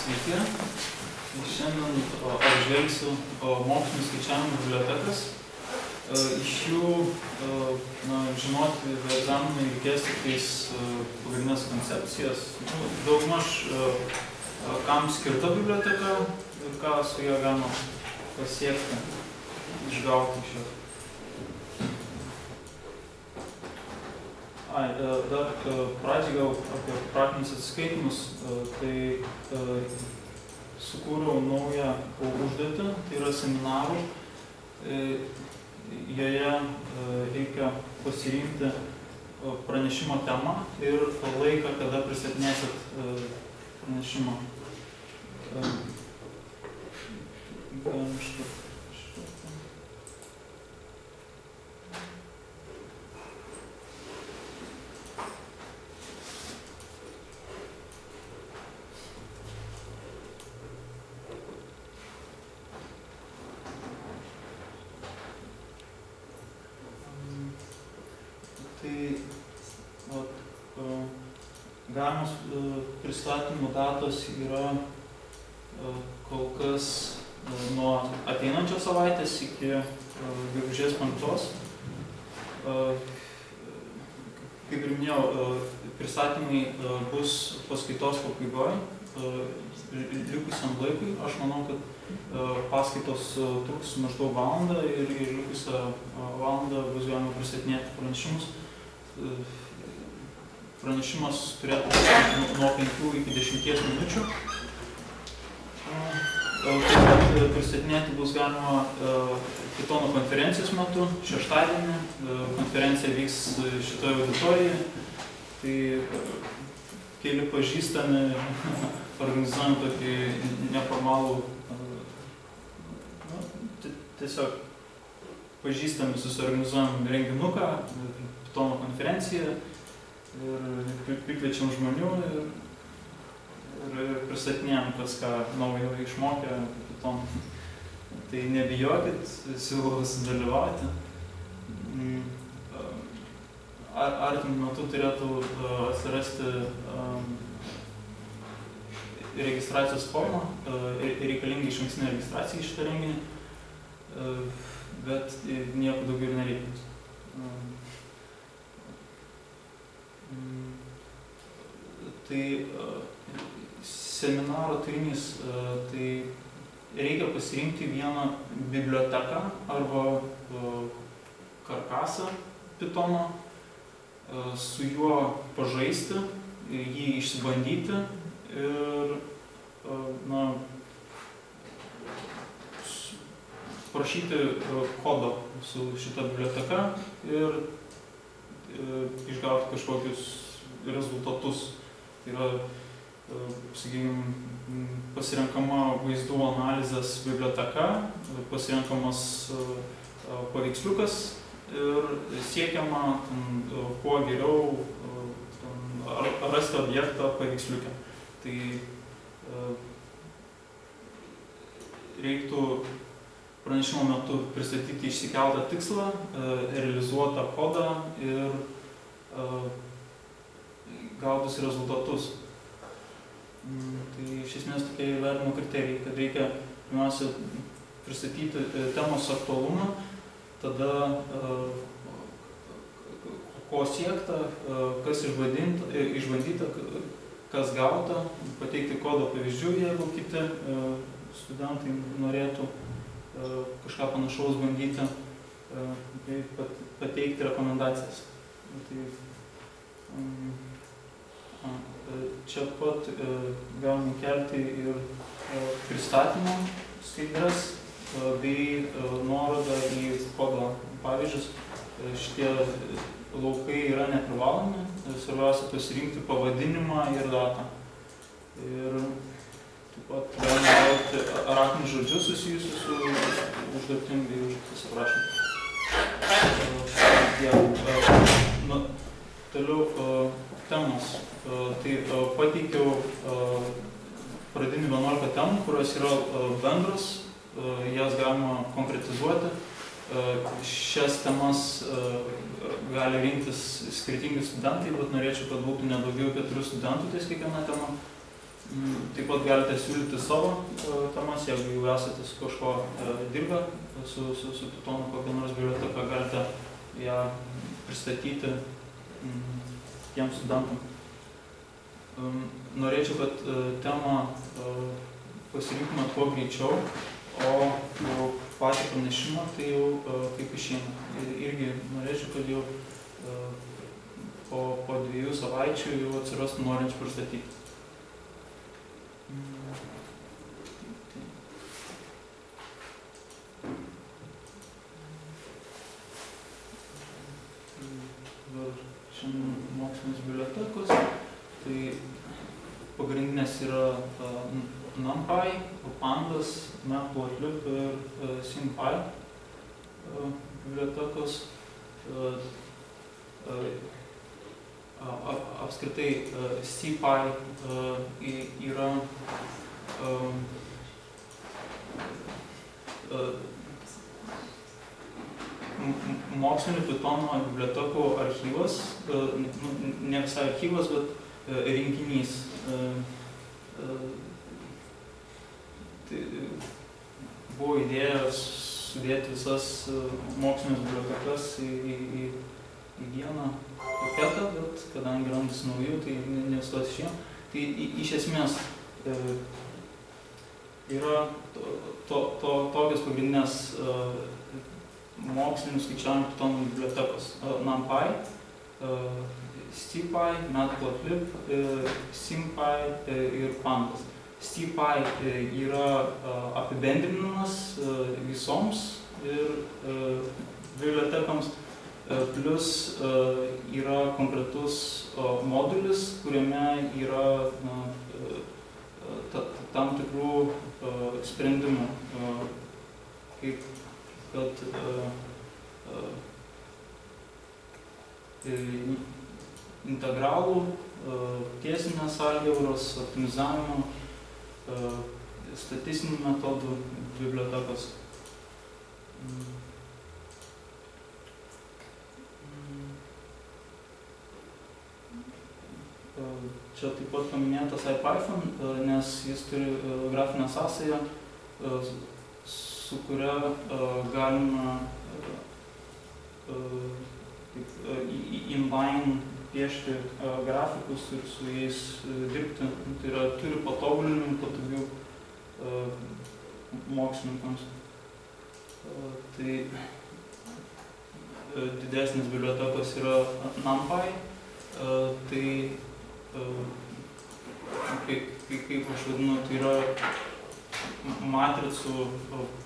Sveiki. Šiandien apžvelgsiu mokslinių skaičiavimų bibliotekas. Iš jų žinoti egzaminai reikės tiktais pagrindinės koncepcijas. Daugmaž kam skirta biblioteka ir ką su ją galima pasiekti, išgauti iš jos. Dar pradžiai gal apie praktinius atsiskaitimus, tai sukūriau naują užduotį, tai yra seminarų. Joje reikia pasirinkti pranešimo temą ir laiką, kada pristatinėsit pranešimą. Galimos pristatymų datos yra kol kas nuo ateinančios savaitės iki gegužės 5. Kaip ir minėjau, pristatymai bus paskaitos pabaigoje, likusiam laikui. Aš manau, kad paskaitos truks maždaug valandą ir likusią valandą bus galima pristatinėti pranešimus. Pranešimas turėtų būti nuo 5 iki 10 minučių. Taip pat pristatinėti bus galima Pythono konferencijos metu, šeštadienį. Konferencija vyks šitoje auditorijoje. Tai keli pažįstami organizuojam tokį neformalų, tiesiog pažįstami susiorganizuojam renginuką, Pythono konferenciją. Ir prikviečiam žmonių ir pristatinėjom, kas ką naujo išmokė. Tai nebijokit, siūlau sudalyvauti. Artimu metu turėtų atsirasti registracijos forma, reikalinga išankstinė registracija į šitą renginį, bet nieko daugiau nereikia. Tai seminaro turinys, tai reikia pasirinkti vieną biblioteką arba karkasą Pythono, su juo pažaisti, jį išsibandyti ir prašyti kodo su šita biblioteka ir išgauti kažkokius rezultatus. Tai yra, sakykime, pasirenkama vaizdų analizės biblioteka, pasirenkamas paveiksliukas ir siekiama kuo geriau rasti objektą paveiksliuke. Tai reiktų pranešimo metu pristatyti išsikeltą tikslą, realizuotą kodą ir gautus rezultatus. Tai iš esmės tokie įvertinimo kriterijai, kad reikia pirmiausia pristatyti temos aktualumą, tada ko siekta, kas išbandyta, kas gauta, pateikti kodo pavyzdžių, jeigu kiti studentai norėtų kažką panašaus bandyti, pateikti rekomendacijas. Čia pat galime kelti ir pristatymo skaidres bei nuorodą į kodo pavyzdžius. Šitie laukai yra neprivalomi, svarbiausia pasirinkti pavadinimą ir datą. Ir taip pat galime gauti raktinius žodžius susijusius su užduotim bei užduotis aprašymu. Toliau temos. Tai pateikiau pradinių 11 temų, kurios yra bendros, jas galima konkretizuoti. Šias temas gali rinktis skirtingi studentai, bet norėčiau, kad būtų nedaugiau 4 studentų ties kiekviena tema. Taip pat galite siūlyti savo temas, jeigu jau esate su kažko dirbę, su Pythonu kokią nors biblioteką, galite ją pristatyti tiems studentam. Norėčiau, kad temą pasirinktume kuo greičiau, o patį pranešimą tai jau kaip išeina. Irgi norėčiau, kad jau po 2 savaičių jau atsirastų norinčių pristatyti. Šiandien mokslinės bibliotekos, tai pagrindinės yra NumPy, Pandas, Matplotlib ir SymPy bibliotekos. Apskritai CPy yra mokslinių Pythono bibliotekų archyvas, ne visai archyvas, bet rinkinys. Buvo idėja sudėti visas mokslinės bibliotekas į vieną paketą, bet kadangi randasi naujų, tai ne visos išėjom. Tai iš esmės yra tokios pagrindinės mokslinių skaičiavimų Pythonų bibliotekos. NumPy, SciPy, Matplotlib, SymPy ir Pandas. SciPy yra apibendrinimas visoms ir bibliotekams, plus yra konkretus modulis, kuriame yra tam tikrų sprendimų, kaip kad integralų, tiesinės algebros, optimizavimo, statistinių metodų bibliotekos. Čia taip pat paminėtas IPython, nes jis turi grafinę sąsają, su kuria galima inline piešti grafikus ir su jais dirbti. Tai yra, turi patobulinimų patogių mokslininkams. Tai didesnės bibliotekos yra NumPy, tai kaip aš vadinu, tai yra matricų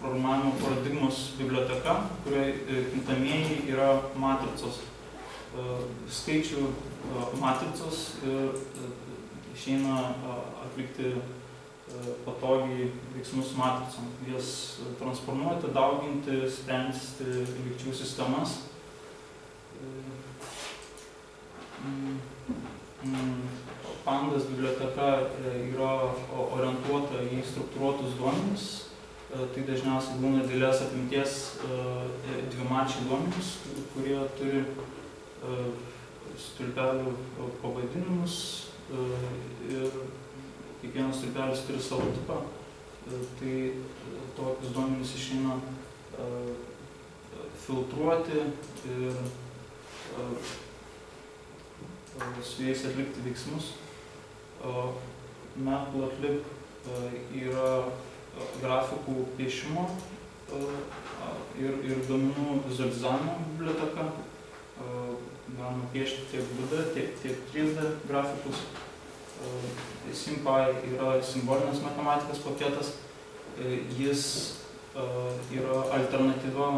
programavimo paradigmos biblioteka, kurioje kintamieji yra matricos, skaičių matricos ir išeina atlikti patogiai veiksmus matricom. Jas transformuoti, dauginti, spręsti lygčių sistemas. Pandas biblioteka yra orientuota į struktūruotus duomenis. Tai dažniausiai būna didelės apimties dvimačiai duomenys, kurie turi stulpelių pavadinimus ir kiekvienas stulpelis turi savo tipą. Tai tokius duomenys išeina filtruoti ir su jais atlikti veiksmus. Matplotlib yra grafikų piešimo ir duomenų vizualizavimo biblioteka. Galima piešti tiek 2D, tiek 3D grafikus. SymPy yra simbolinės matematikos paketas. Jis yra alternatyva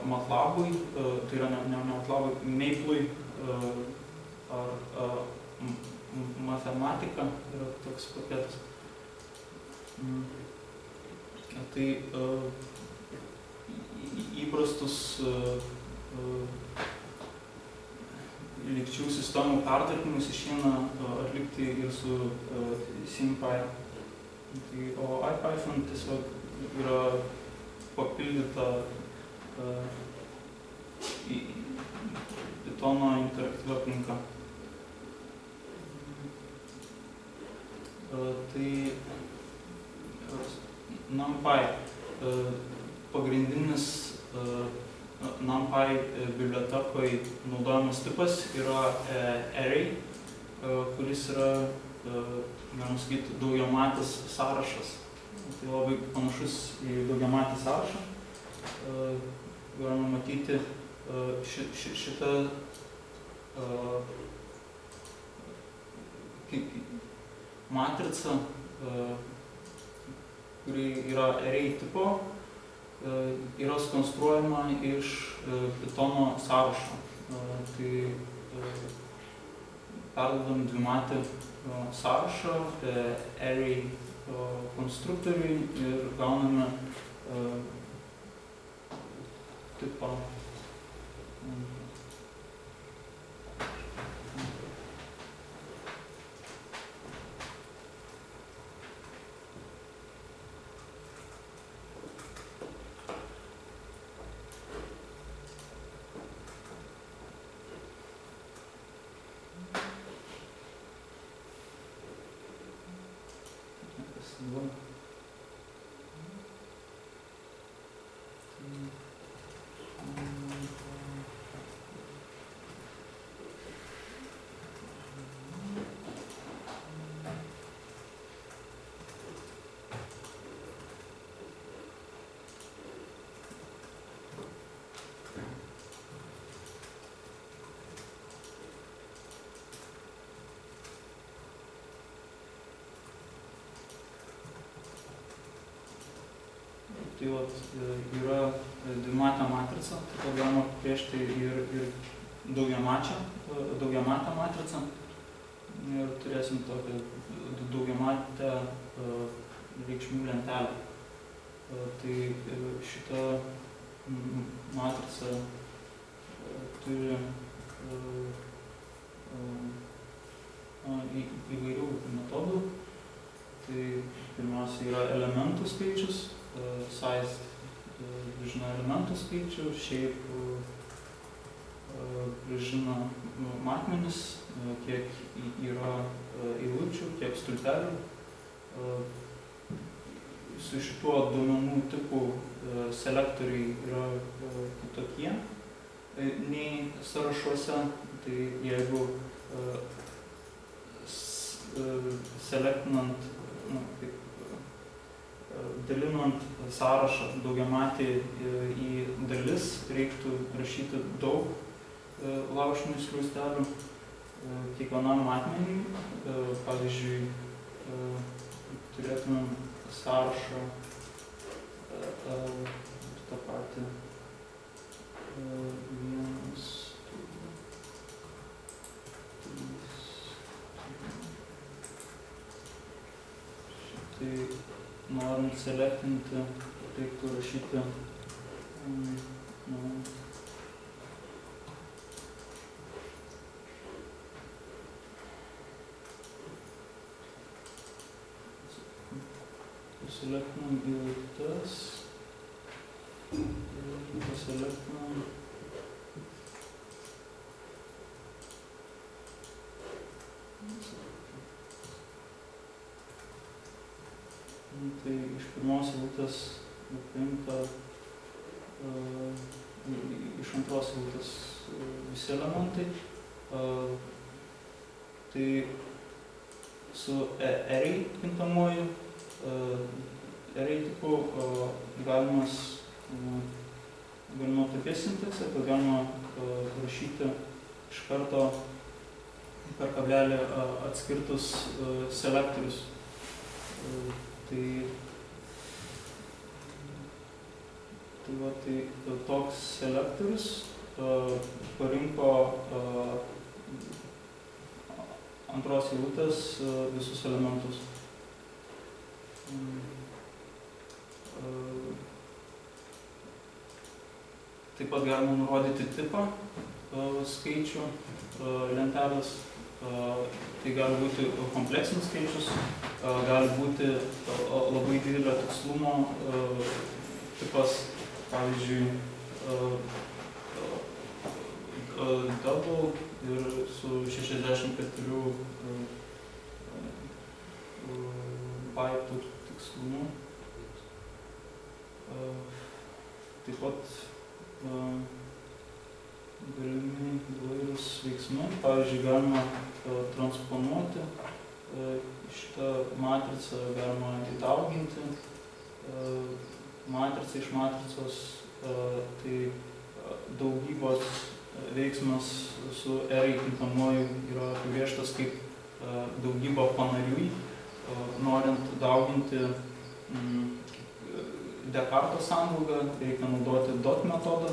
MATLAB'ui, tai yra ne MATLAB'ui, Maple'ui ar matematika yra toks paketas. Tai įprastus lygčių sistemų pertvarkymus išeina atlikti ir su SymPy. O IPython tiesiog yra papildyta Pythono interaktyvia aplinka. Tai NumPy pagrindinis NumPy bibliotekoje naudojamas tipas yra array, kuris yra, galima sakyti, daugiamatis sąrašas. Tai labai panašus į daugiamatį sąrašą. Galima matyti šitą matricą, kuri yra array tipo, yra sukonstruojama iš Pythono sąrašo. Tai perduodam dvimatį sąrašą array konstruktoriui ir gauname tipą. Tai yra dvimatė matrica, taip pat galima apibrėžti ir daugiamatę matricą. Ir turėsim tokią daugiamatę reikšmių lentelę. Tai šita matrica turi įvairių metodų. Tai pirmiausia yra elementų skaičius, size žino elementų skaičių, šiaip žino matmenis, kiek yra eilučių, kiek stulpelių. Su šituo duomenų tipų selektoriai yra kitokie nei sąrašuose. Tai jeigu selektinant, dalinant sąrašą daugiamatį į dalis, reiktų rašyti daug laužinių skliaustelių kiekvienam matmeniui. Pavyzdžiui, turėtumėm sąrašą tą patį 1, 2, 3. Tai norint selektinti, reiktų rašyti paselektinam eilutes ir paselektinam tai iš pirmos eilutės paimta, iš antros eilutės visi elementai. Tai su array kintamuoju array tipu galima tokia sintaksė, kad galima rašyti iš karto per kablelį atskirtus selektorius. Tai toks selektorius parinko antros eilutės visus elementus. Taip pat galima nurodyti tipą skaičių lentelės. Tai gali būti kompleksinis skaičius, gali būti labai didelio tikslumo tipas, pavyzdžiui, double ir su 64 baitų tikslumu. Taip pat galimi įvairūs veiksmai. Pavyzdžiui, galima transponuoti šitą matricą, galima įdauginti matricą iš matricos, tai daugybos veiksmas su R kintamuoju yra apibrėžtas kaip daugyba panariui. Norint dauginti Dekarto sandraugą, reikia naudoti dot metodą.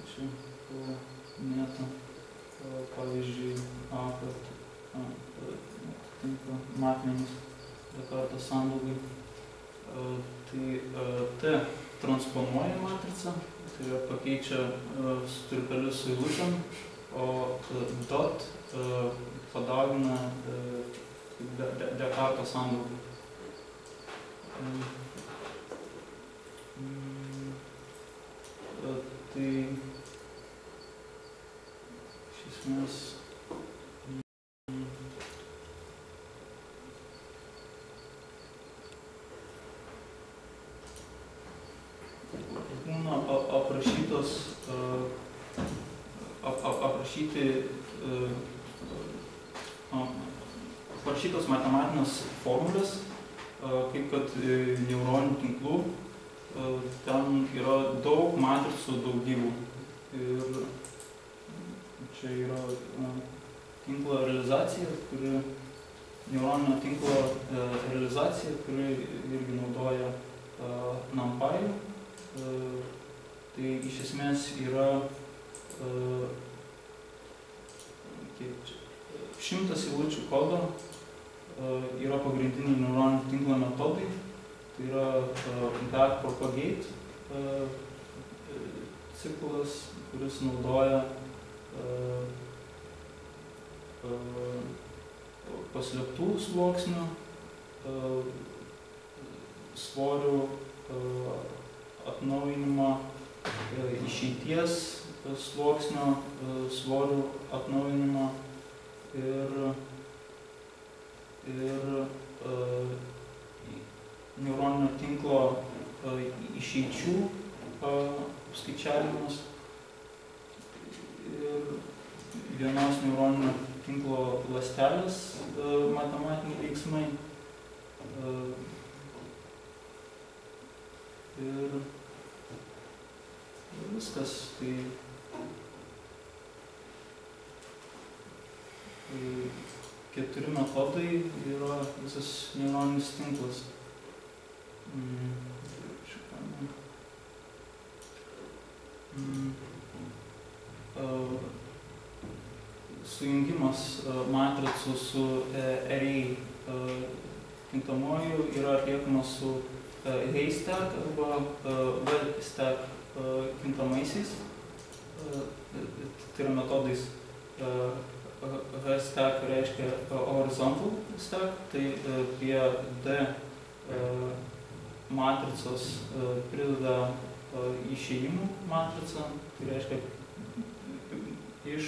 Čia minėta, pavyzdžiui, atitinka matmenys Dekarto sandraugai. Tai T transponuoja matricą, tai pakeičia stulpelius su eilutėm, o dot padaugina Dekarto sandraugą. Tai iš esmės būna aprašytos matematinės formulės, kaip kad neuroninių tinklų. Ten yra daug matricų daugybų. Ir čia yra tinklo realizacija, neuroninio tinklo realizacija, kuri irgi naudoja NumPy. Tai iš esmės yra 100 eilučių kodo, yra pagrindiniai neuroninio tinklo metodai. Tai yra backpropagate ciklas, kuris naudoja paslėptų sluoksnių, svorių atnaujinimą, išeities sluoksnio svorių atnaujinimą ir neuroninio tinklo išeičių skaičiavimas ir vienos neuroninio tinklo ląstelės matematiniai veiksmai. Ir viskas. Tai 4 metodai yra visas neuroninis tinklas. Sujungimas matricų su array kintamuoju yra atliekamas su haystack arba wstack kintamaisiais. Tai yra metodais. H-stack reiškia horizontal stack, tai prie D matricos prideda išėjimų matricą, tai reiškia iš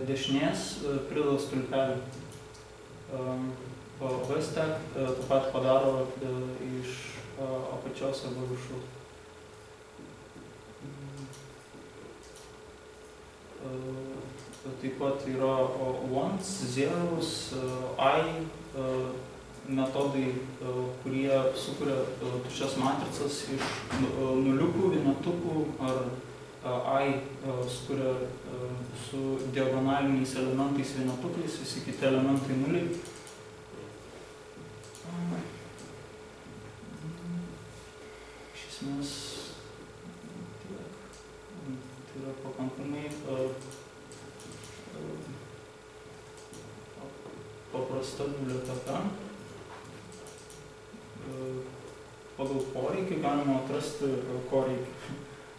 dešinės prideda stulpelį. O V-stack taip pat padaro iš apačios arba viršaus. Taip pat yra ones, zeros, I metodai, kurie sukuria tuščias matricas iš nuliukų, vienetukų ar I sukuria su diagonaliniais elementais vienetukais, visi kiti elementai nuliai. Iš esmės tai yra pakankamai paprasta biblioteka. Pagal poreikį galima atrasti ko reikia.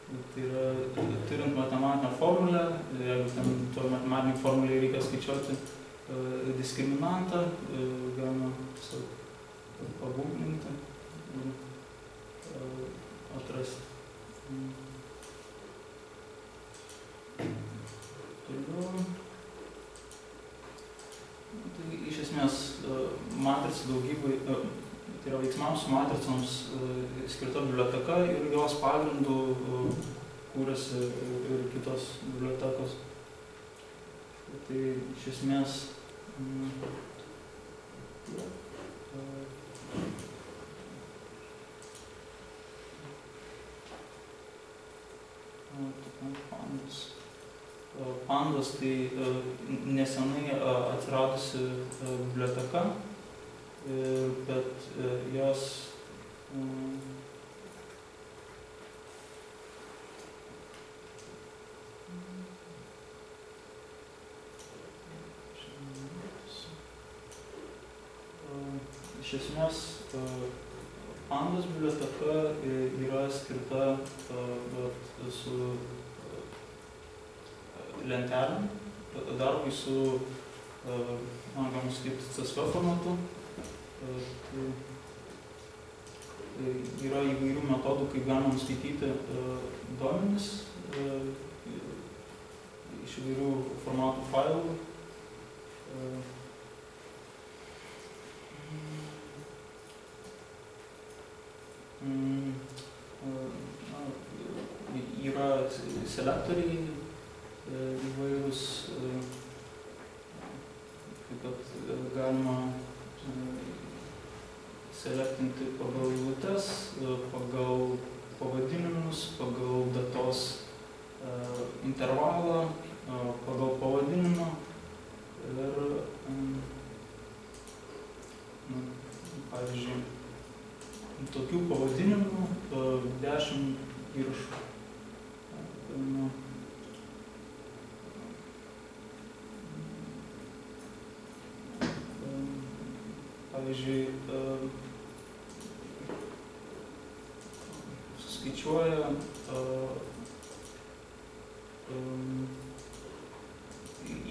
Tai yra, turint matematinę formulę, jeigu ten to matematiniai formulei reikia skaičiuoti diskriminantą, galima tiesiog paguglinti ir atrasti. Toliau. Tai iš esmės esmės matrica daugybė, tai yra veiksmams su matricoms skirta biblioteka ir jos pagrindų kūrėsi ir kitos bibliotekos. Tai iš esmės Pandos tai nesenai atsiradusi biblioteka, bet jos iš esmės Pandos biblioteka yra skirta su lentelėm, darbui su, galima sakyti, CSV formatu. Yra įvairių metodų, kaip galima nuskaityti duomenis iš įvairių formatų failų. Yra selektoriai įvairūs, kaip kad galima selektinti pagal eilutes, pagal pavadinimus, pagal datos intervalą, pagal pavadinimą ir, pavyzdžiui, tokių pavadinimų 10 įrašų. Pavyzdžiui, suskaičiuoja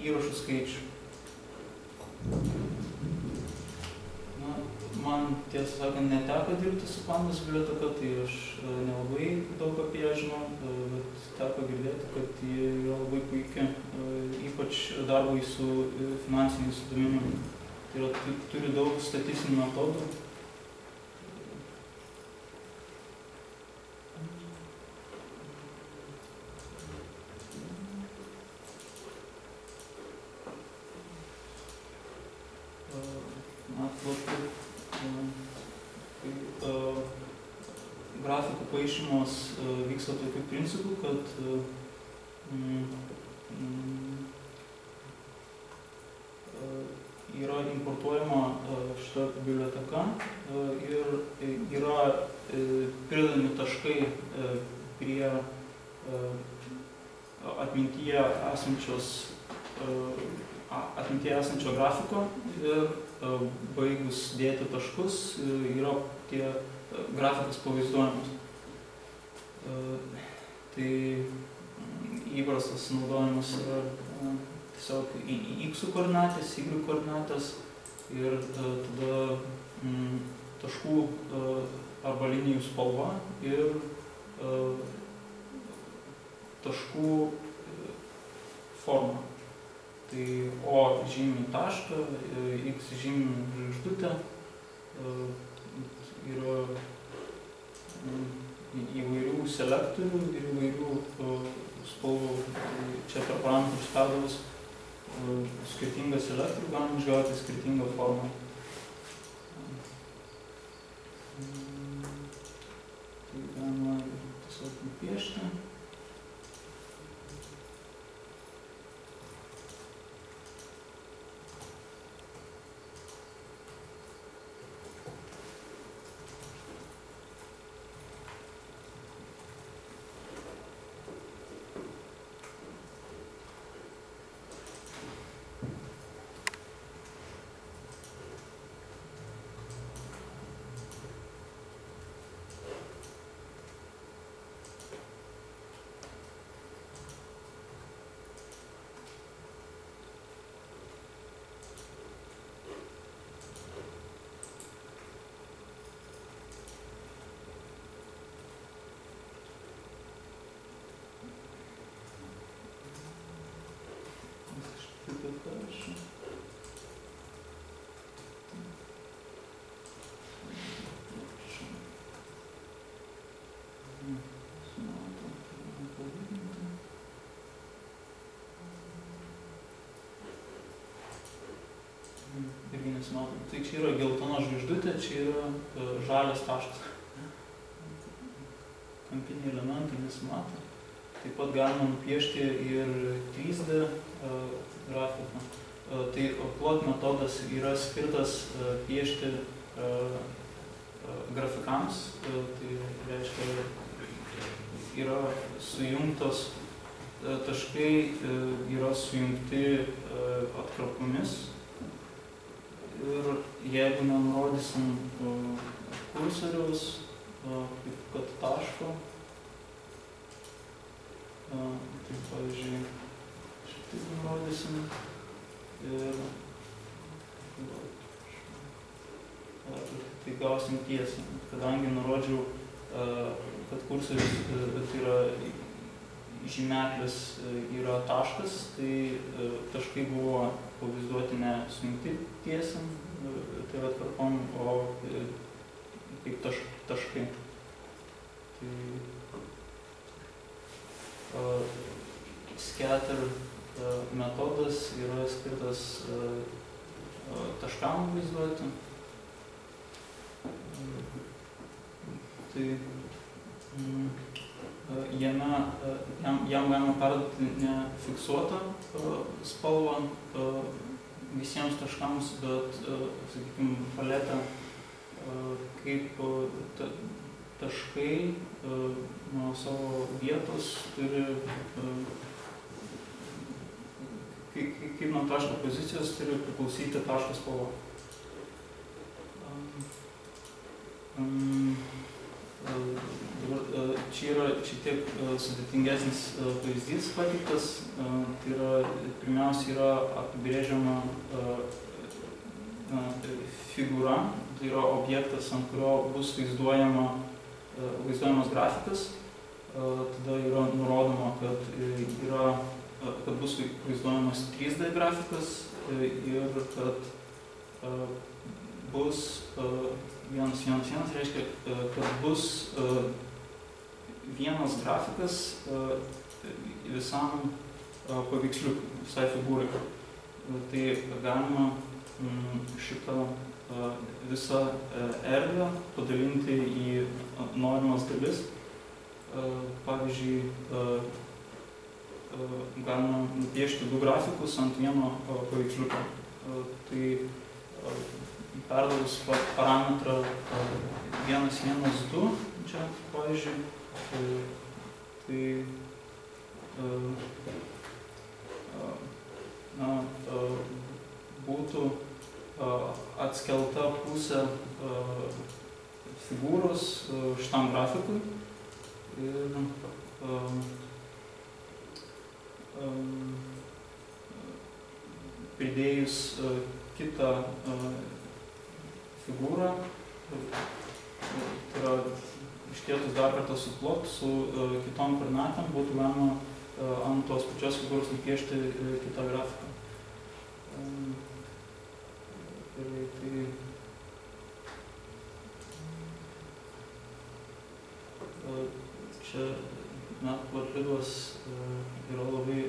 įrašų skaičių. Man, tiesą sakant, neteko dirbti su Pandos biblioteka, tai aš nelabai daug apie ją žinau, bet teko girdėti, kad ji yra labai puikia, ypač darbui su finansiniais duomenimis. Tai yra, turi daug statistinių metodų. Grafikų paišymas vyksta tokiu principu, kad yra importuojama šita biblioteka ir yra pridedami taškai prie atmintyje esančio grafiko ir baigus dėti taškus yra tie grafikas pavaizduojamas. Tai įprastas naudojimas yra tiesiog X koordinatės, Y koordinatės ir tada taškų arba linijų spalva ir taškų forma. Tai O žymi tašką, X žymi žvaigždutę, yra įvairių selektorių ir įvairių spalvų. Čia per parametrus perdavus skirtingą selektorių galima išgauti skirtingą formą. Tai galima tiesiog nupiešti. irgi nesimato. Tai čia yra geltona žvaigždutė, čia yra žalias taškas. Kampiniai elementai nesimato. Taip pat galima nupiešti ir 3D grafiką. Tai plot metodas yra skirtas piešti grafikams, tai reiškia yra sujungtos taškai, yra sujungti atkarpomis ir jeigu nenurodysim kursoriaus, kaip kad taško, tai pavyzdžiui, šitaip nurodysim ir tai gausim tiesą. Kadangi nurodžiau, kad kursorius tai yra žymeklis yra taškas, tai taškai buvo pavaizduoti ne sujungti tiesiam, tai yra atkarpom, o kaip taškai. Tai scatter metodas yra skirtas taškam vaizduoti. Tai jam galima perduoti ne fiksuotą spalvą visiems taškams, bet, sakykime, paletę, kaip taškai nuo savo vietos turi, kaip nuo taško pozicijos turi priklausyti taško spalva. Čia yra šiek tiek sudėtingesnis pavyzdys pateiktas. Tai yra, pirmiausia, yra apibrėžiama figūra, tai yra objektas, ant kurio bus vaizduojamas grafikas. Tada yra nurodoma, kad bus vaizduojamas 3D grafikas ir kad bus 1.1.1, reiškia, kad bus vienas grafikas visam paveiksliukui, visai figūrai. Tai galima šitą visą erdvę padalinti į norimas dalis. Pavyzdžiui, galima nupiešti 2 grafikus ant vieno paveiksliuko. Tai perdavus parametrą 1.1.2, čia, pavyzdžiui, tai būtų atskelta pusė figūros šitam grafikui ir pridėjus kitą figūrą, tai yra iškėtus dar kartą su plot, su kitom koordinatėm, būtų galima ant tos pačios figūros nupiešti kitą grafiką. Čia Matplotlibas yra labai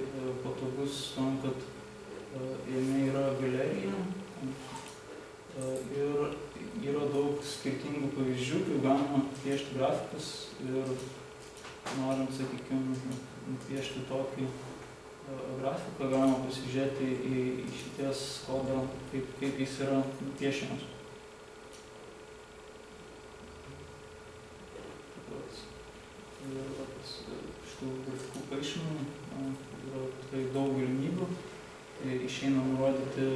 patogus tam, kad jame yra galerija ir yra daug skirtingų pavyzdžių, kaip galima piešti grafikus ir norint, sakykime, nupiešti tokį grafiką, galima pasižiūrėti į šities kodą, kaip jis yra nupiešiamas. Šitų grafikų paišymų yra tikrai daug galimybių. Išeina nurodyti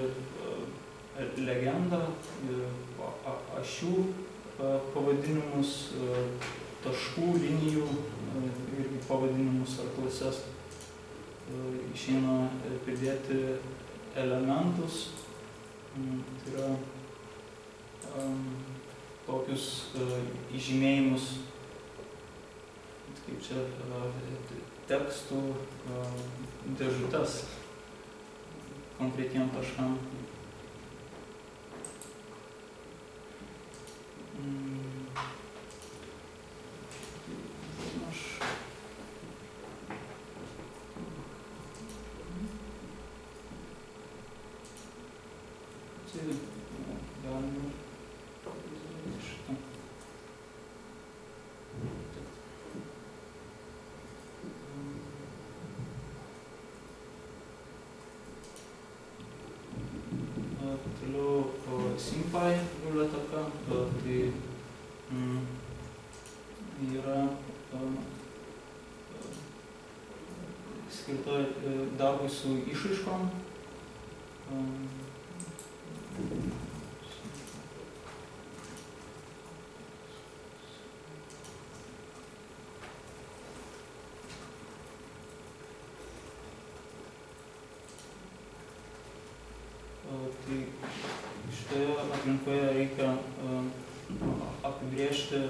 legendą, ašių pavadinimus, taškų, linijų irgi pavadinimus ar klases. Išeina pridėti elementus, tai yra tokius įžymėjimus, kaip čia tekstų dėžutes konkretiem taškam. tai galima šitą. Toliau SymPy biblioteka, tai yra skirta darbui su išraiškom. Tai šitoje aplinkoje reikia apibrėžti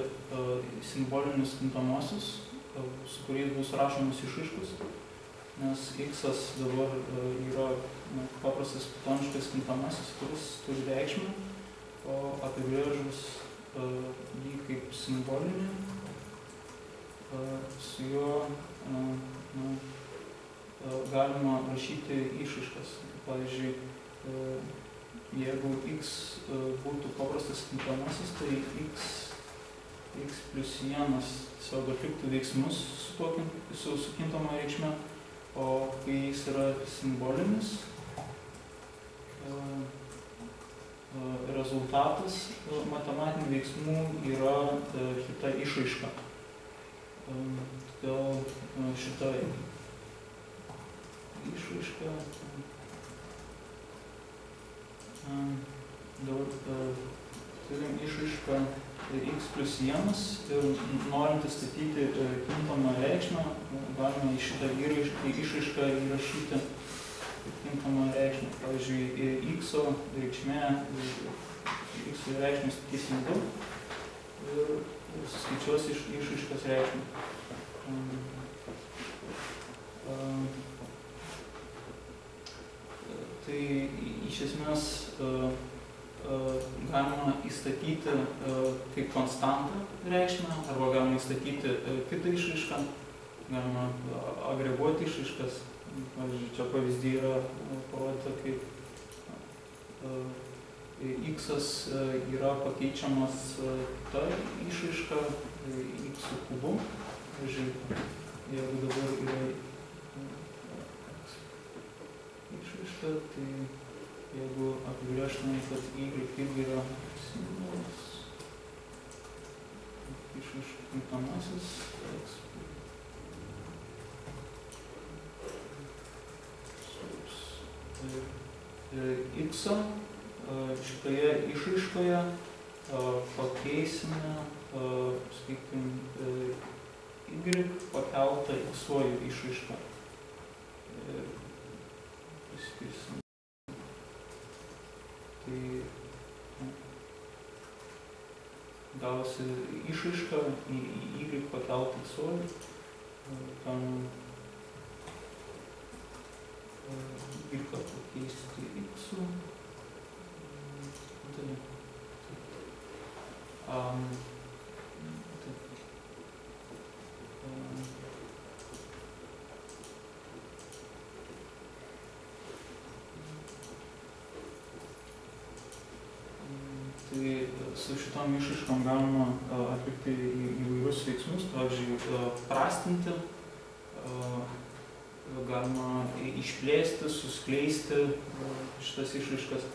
simbolinius kintamosius, su kuriais bus rašomas išraiškus, nes x-as dabar yra paprastas pitoniškas kintamasis, kuris turi reikšmę, o apibrėžus jį kaip simbolinį, su juo galima rašyti išraiškas. Pavyzdžiui, jeigu x būtų paprastas kintamasis, tai x plus 1 tiesiog atliktų veiksmus su kintama reikšme, o kai jis yra simbolinis, rezultatas matematinių veiksmų yra kita išraiška. Todėl šita išraiška dabar turim išraišką x plus 1 ir norint įstatyti kintamą reikšmę, galima į šitą išraišką įrašyti kintamą reikšmę. Pavyzdžiui, x-o reikšmė, x-o reikšmė statysim 2 ir skaičiuos išraiškos reikšmę. Tai iš esmės galima įstatyti kaip konstantą reikšmę, arba galima įstatyti kitą išraišką, galima agreguoti išraiškas. Pavyzdžiui, čia pavyzdį yra parodyta, kaip x-as yra pakeičiamas kita išraiška x kubu. Pavyzdžiui, jeigu dabar yra išraiška, tai jeigu apibrėžtume, kad y irgi yra simbolis, išraiška kintamasis, x-o šitoje išraiškoje pakeisime, sakykim, y pakeltą x-uoju išraišką. Tai gausi išraišką į y pakeltą x-uoju, tam y pakeisti x-u. Tai su šitom išraiškom galima atlikti įvairius veiksmus, pavyzdžiui, prastinti, galima išplėsti, suskleisti šitas išraiškas.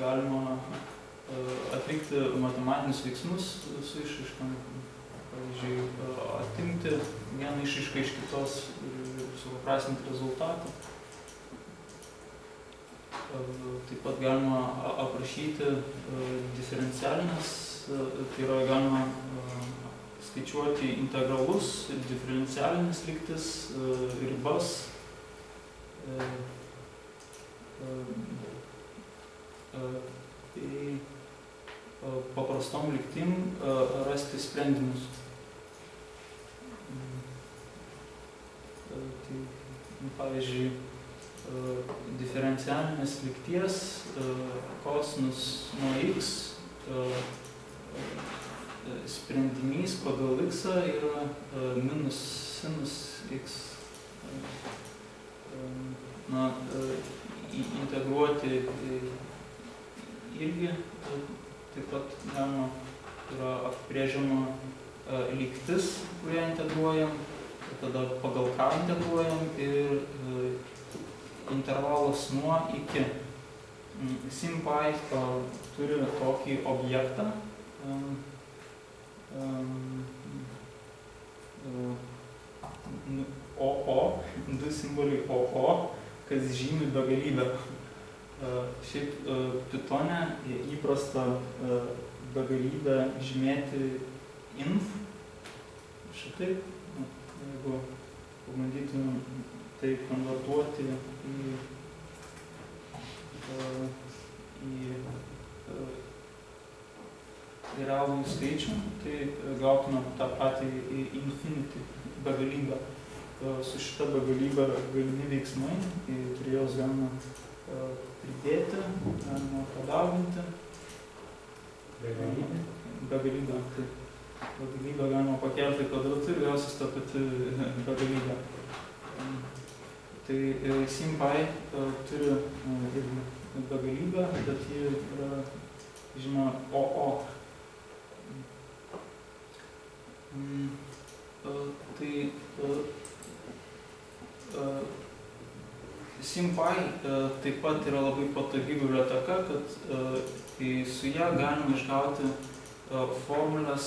Galima atlikti matematinius veiksmus su išraiškom, pavyzdžiui, atimti vieną išraišką iš kitos ir supaprastinti rezultatą. Taip pat galima aprašyti diferencialinės, tai yra galima skaičiuoti integralus, diferencialinės lygtis, ribas, tai paprastom lygtim rasti sprendimus. Tai, pavyzdžiui, diferencialinės lygties kosinus nuo x sprendinys pagal x yra minus sinus x. integruoti irgi taip pat galima, yra apibrėžiama lygtis, kurią integruojam, tada pagal ką integruojam ir intervalas nuo iki. SymPy turi tokį objektą, OO, du simboliai OO, kas žymi begalybę. Šiaip Pythone įprasta begalybę žymėti inf, šitaip, jeigu pabandytumėm tai konvertuoti į realų skaičių, tai gautume tą patį infinity begalybę. Su šita begalybė galimi veiksmai, prie jos galima pridėti, galima padauginti. Begalybę. Begalybę galima pakelti kvadratu ir gausis ta pati begalybė. Tai SymPy turi begalybę, bet ji yra, žinoma, OO. Tai SymPy taip pat yra labai patogi biblioteka, kad su ją galima išgauti formulės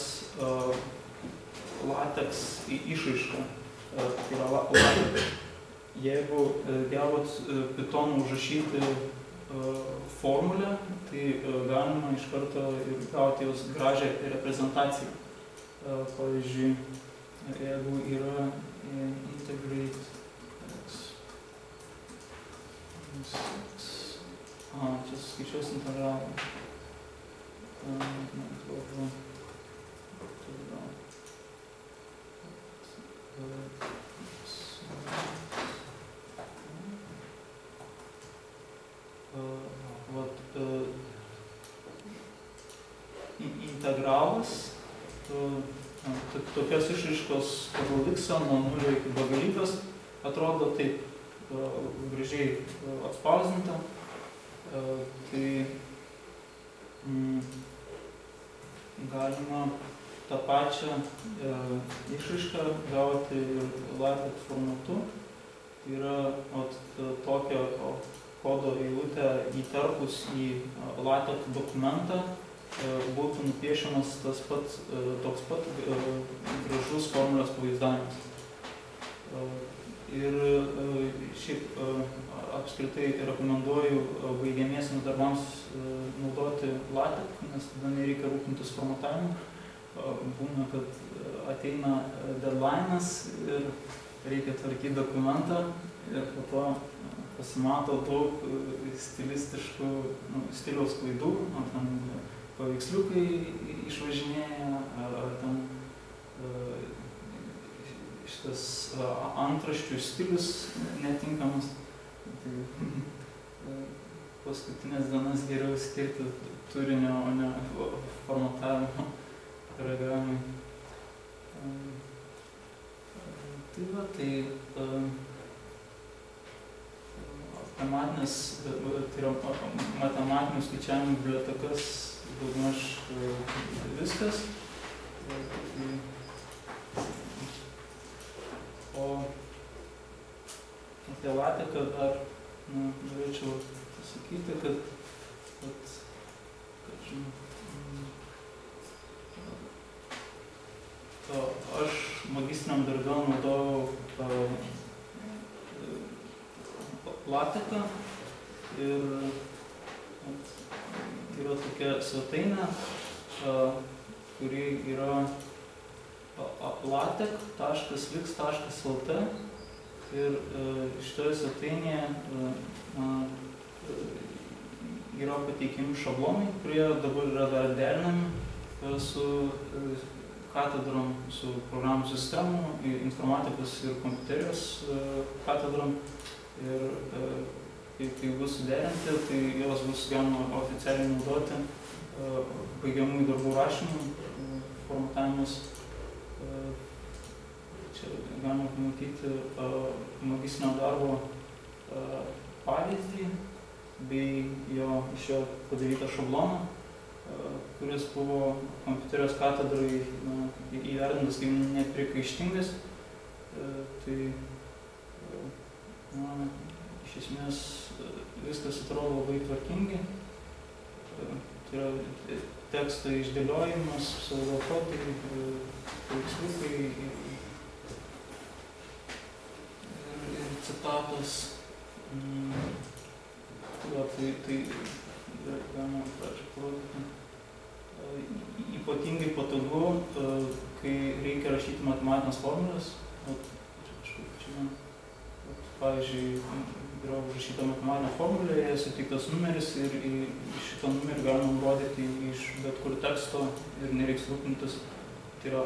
LaTeX išraišką. Tai yra LaTeX. Jeigu gebot Pythonu užrašyti formulę, tai galima iš karto ir gauti jos gražią reprezentaciją. Pavyzdžiui, jeigu yra integrate čia skaičiaus integralą. Integralas, tokios išraiškos pagal x nuo 0 iki begalybės atrodo taip gražiai atspausdinta. Tai galima tą pačią išraišką gauti ir LaTeX formatu. Tai yra tokią kodo eilutę įterpus į LaTeX dokumentą būtų nupiešiamas toks pat gražus formulės pavaizdavimas. Ir šiaip apskritai rekomenduoju baigiamiesiems darbams naudoti LaTeX, nes tada nereikia rūpintis formatavimu. Būna, kad ateina deadline'as ir reikia tvarkyti dokumentą ir po to pasimato daug stilistiškų stiliaus klaidų, ar ten paveiksliukai išvažinėja, ar ten šitas antraščių stilius netinkamas. Tai paskutinės dienas geriau skirti turinio, o ne formatavimo redagavimui. Tai va, tai matematinių skaičiavimų bibliotekas daugmaž viskas. O apie LaTeXą dar norėčiau pasakyti, kad aš magistriniam darbe naudojau LaTeXą ir yra tokia svetainė, kuri yra latex.lix.lt ir šitoje svetainėje yra pateikiami šablonai, kurie dabar yra dar derinami su katedrom, su programų sistemų, informatikos ir kompiuterijos katedrom. Ir kai bus suderinti, tai jos bus galima oficialiai naudoti baigiamųjų darbų rašymų formatavimus. Čia galima pamatyti magistrinio darbo pavyzdį bei iš jo padarytą šabloną, kuris buvo kompiuterijos katedrai įvertintas kaip nepriekaištingas. Tai iš esmės viskas atrodo labai tvarkingai. Tai yra teksto išdėliojimas, pseudokodai, paveiksliukai ir citatos. Tai galima pradžią parodyti. Ypatingai patogu, kai reikia rašyti matematinės formulės. Pavyzdžiui, yra užrašyta matematinė formulė, jai suteiktas numeris ir šitą numerį galima nurodyti iš bet kur teksto ir nereiks rūpintis. Tai yra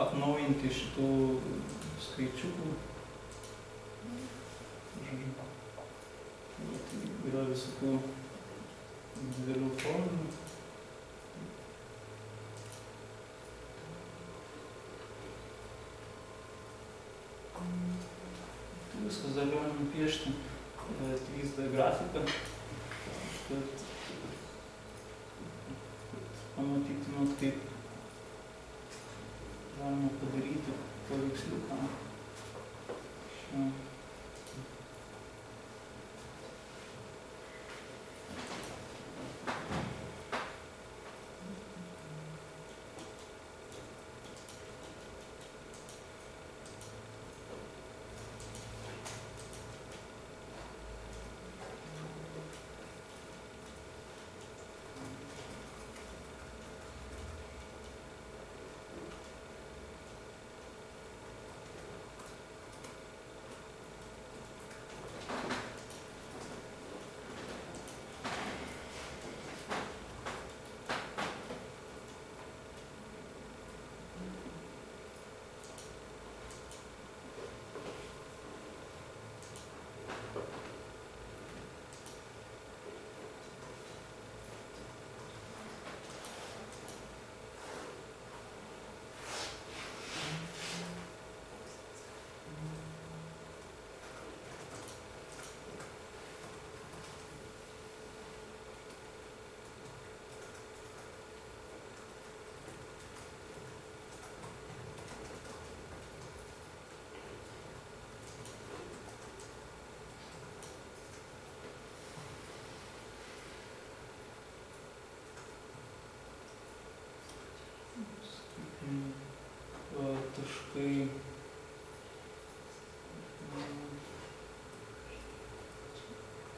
atnaujinti šitų skaičiukų. Yra visokių didelių formulių. Viskas dar galima nupiešti 3D grafiką, kad pamatytumėt, kaip galima padaryti paveiksliuką. Taškai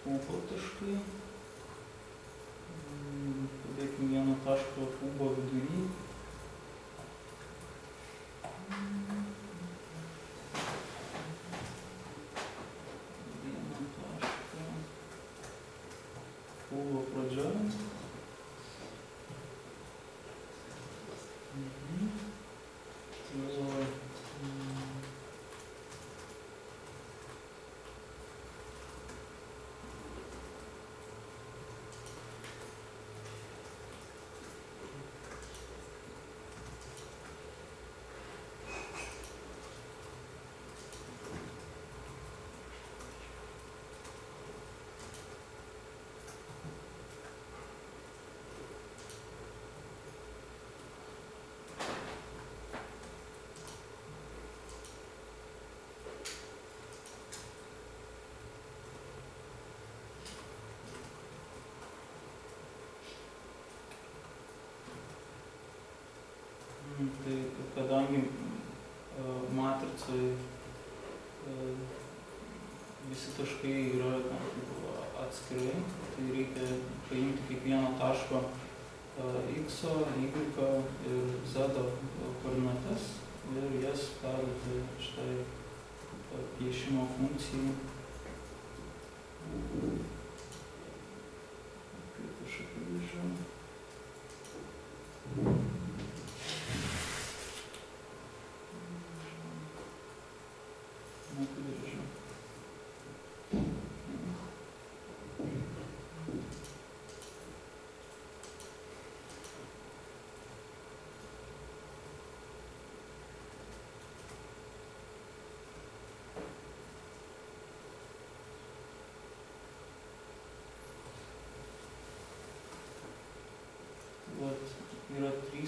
kubo taškai. Padėkime vieną tašką kubo vidury. Vieną tašką kubo pradžioje. Tai kadangi matricoje visi taškai yra atskirai, tai reikia paimti kiekvieno taško x, y ir z koordinates ir jas perduoti šitai piešimo funkcijai. Kaip aš apibrėžiau.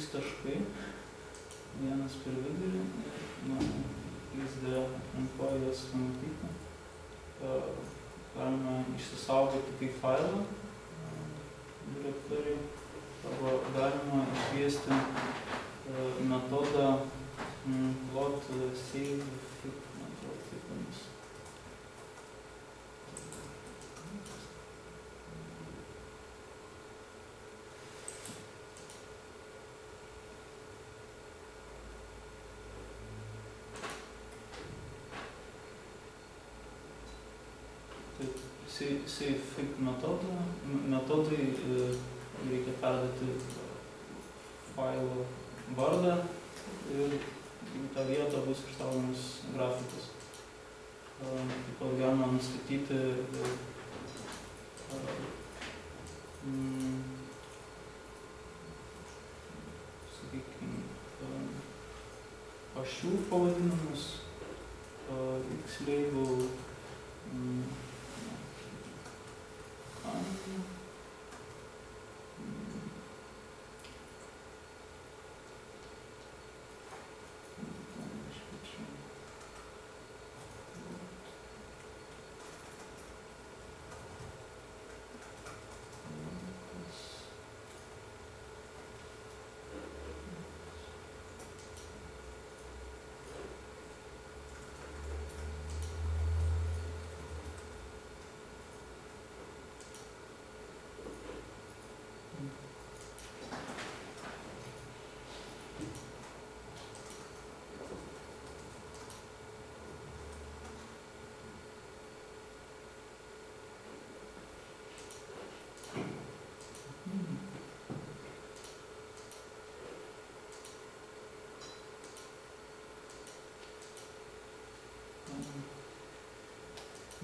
trys taškai, vienas per vidurį ir PSD aplinkoje jas pamatyti. Galima išsisaugoti kaip failą direktoriai, arba galima iškviesti metodą plot save fit, man atrodo, taip vadinasi. Savefig metodai reikia perduoti failo vardą ir į tą vietą bus išsaugomas grafikas. Taip pat galima nustatyti sakykime, ašių pavadinimus, X-label,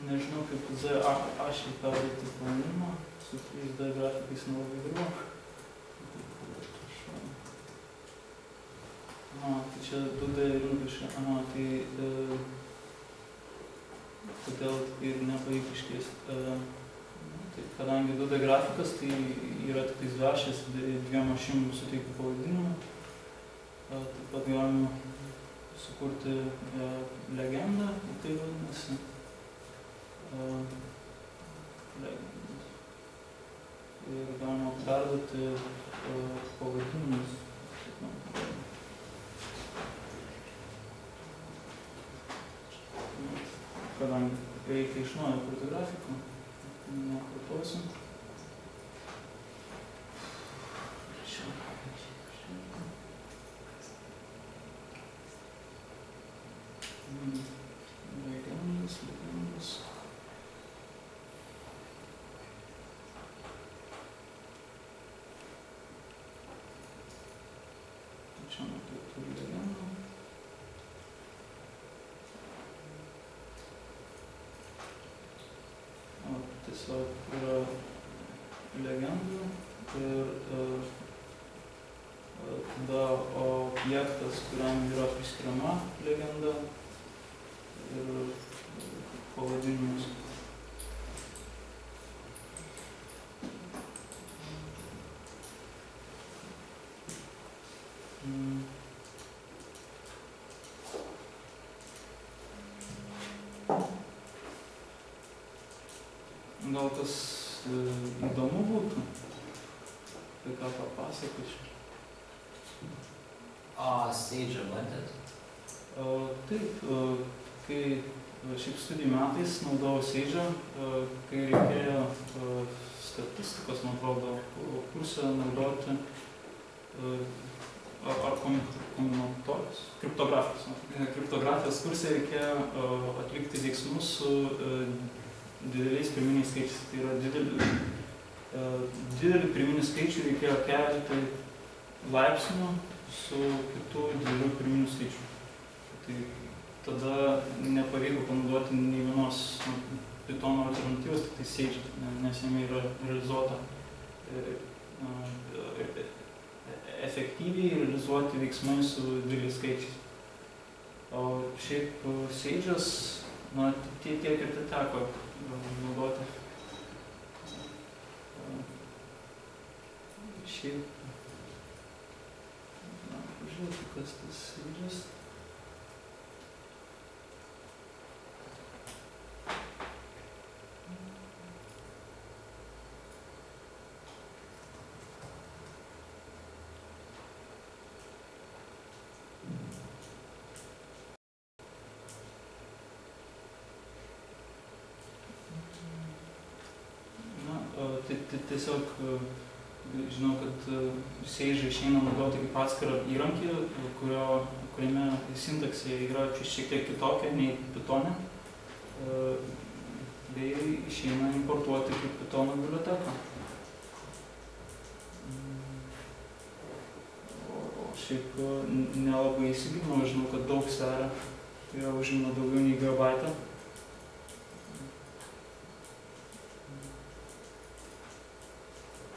nežinau, kaip Z ašį perduoti planimą, su 3D grafikais nelabai dirbu. Tai čia 2D ir nupišė. Tai todėl ir nepavyko iškviesti. Kadangi 2D grafikas, tai yra tik dvi ašės, dviem ašim suteikia pavadinimą. Taip pat galima sukurti legendą, tai vadinasi. Ir galima perduoti pavadinimus. Kadangi reikia iš naujo kurti grafiką, nekartosiu. Legendas. Čia matau turiu legendą. Tiesiog yra legenda ir tada objektas, kuriam yra priskiriama legenda ir pavadinimas. Gal kas įdomu būtų, tai ką papasakočiau. Sage blended? Taip, kai šiaip studijų metais naudojau Sage, kai reikėjo statistikos, man atrodo, kursą naudoti ar kombinatorijos, kriptografijos kursai reikėjo atlikti veiksmus su dideliais pirminiais skaičiais. Tai yra didelį pirminį skaičių reikėjo kelti laipsnių su kitų didelių pirminių skaičių. Tai tada nepavyko panaudoti nei vienos Python alternatyvos, tik tai Sage, nes jame yra realizuota efektyviai realizuoti veiksmai su dideliais skaičiais. O šiaip Sage'as, tiek ir teko naudoti. Šiaip kas tas Sage'as. Tiesiog žinau, kad Sage išeina naudoti kaip atskirą įrankį, kuriame sintaksė yra šiek tiek kitokia nei Pythone, bei išeina importuoti kaip Pythono biblioteką. O šiaip nelabai įsigilinau, žinau, kad daug sveria, tai užima daugiau nei gigabaitą.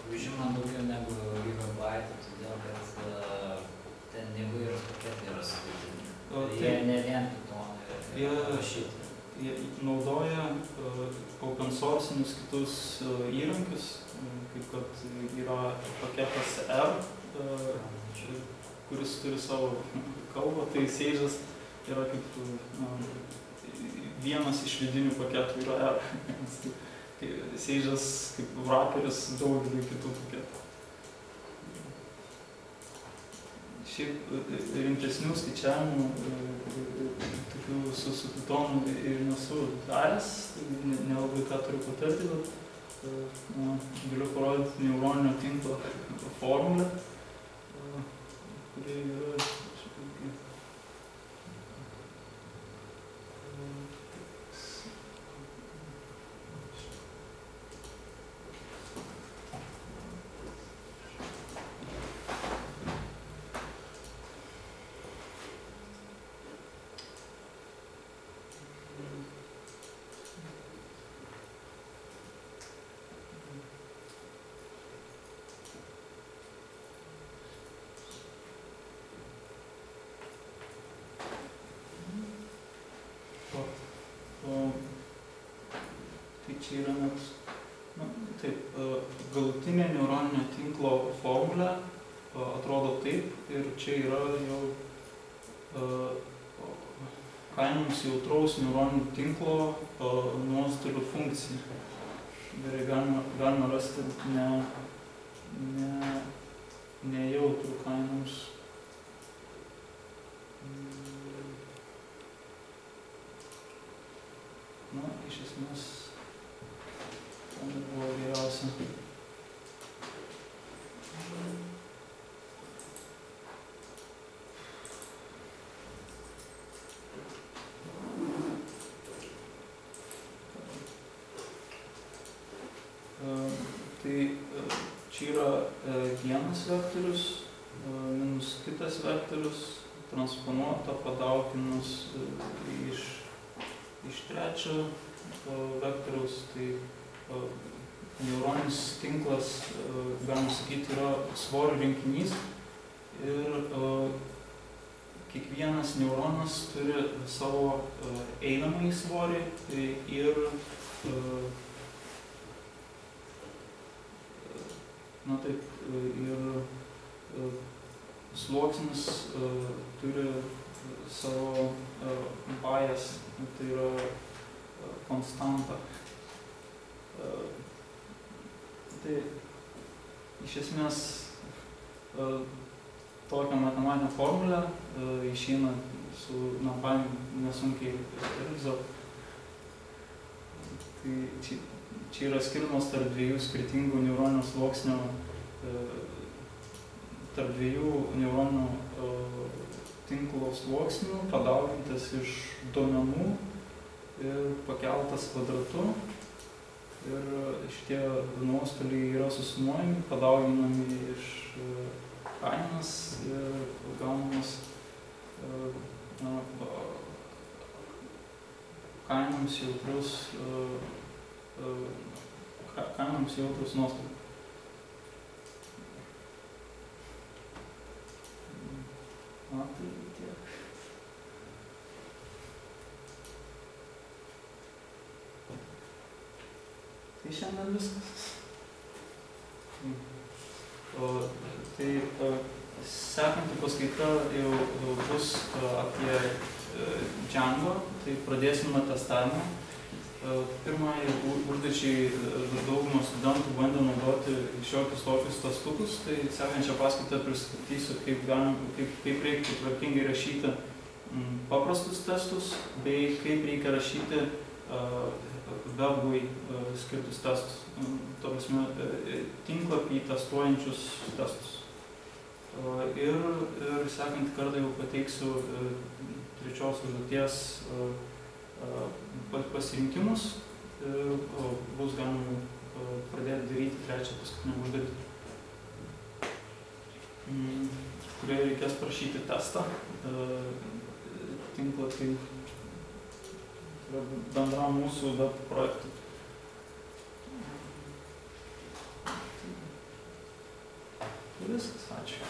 Užima daugiau negu gigabaitą, todėl kad ten įvairūs paketai yra sudėtingi. Jie ne vien Pythone rašyti. Jie naudoja open sourcinius kitus įrankius, kaip kad yra paketas R, kuris turi savo kalbą, tai Sage'as yra kaip vienas iš vidinių paketų yra R. Sage'as kaip wrapperis daugelį kitų paketų. Šiaip rimtesnių skaičiavimų tokių su Pythonu ir nesu daręs, nelabai ką turiu patarti, bet galiu parodyti neuroninio tinklo formulę, kuri yra čia yra net, taip, galutinė neuroninio tinklo formulė atrodo taip ir čia yra jau kainoms jautraus neuroninio tinklo nuostolių funkcija. Gerai, galima rasti nejautrų kainoms. Na, iš esmės, ten buvo geriausia. Tai čia yra vienas vektorius, minus kitas vektorius, transponuota, padauginus iš trečio vektoriaus, tai neuroninis tinklas, galima sakyti, yra svorio rinkinys ir kiekvienas neuronas turi savo einamąjį svorį ir na taip, ir sluoksnis turi savo bias, tai yra konstanta. Tai iš esmės tokią matematinę formulę išeina su nesunkiai realizuoti. Tai čia yra skirtumas tarp dviejų skirtingų neuroninių sluoksnių, tarp dviejų neuroninių tinklo sluoksnių, padaugintas iš duomenų ir pakeltas kvadratu. Ir šitie nuostoliai yra susumuojami, padauginami iš kainos ir gaunamas kainoms jautrus nuostoliai. Na, tai tiek. Tai šiandien viskas. Tai Sekanti paskaita jau bus apie Django, tai pradėsim nuo testavimo. Pirmąjį užduočiai daugumą studentų bandė naudoti šiokius tokius testukus, tai sekančią paskaitą pristatysiu, kaip reiktų tvarkingai rašyti paprastus testus, bei kaip reikia rašyti webui skirtus testus, to prasme, tinklapį testuojančius testus. Ir sekantį kartą jau pateiksiu trečios užduoties pasirinkimus ir bus galima pradėti daryti trečią paskutinę užduotį, kurioje reikės prašyti testą tinklapį bendram mūsų web projektui. Viskas, ačiū.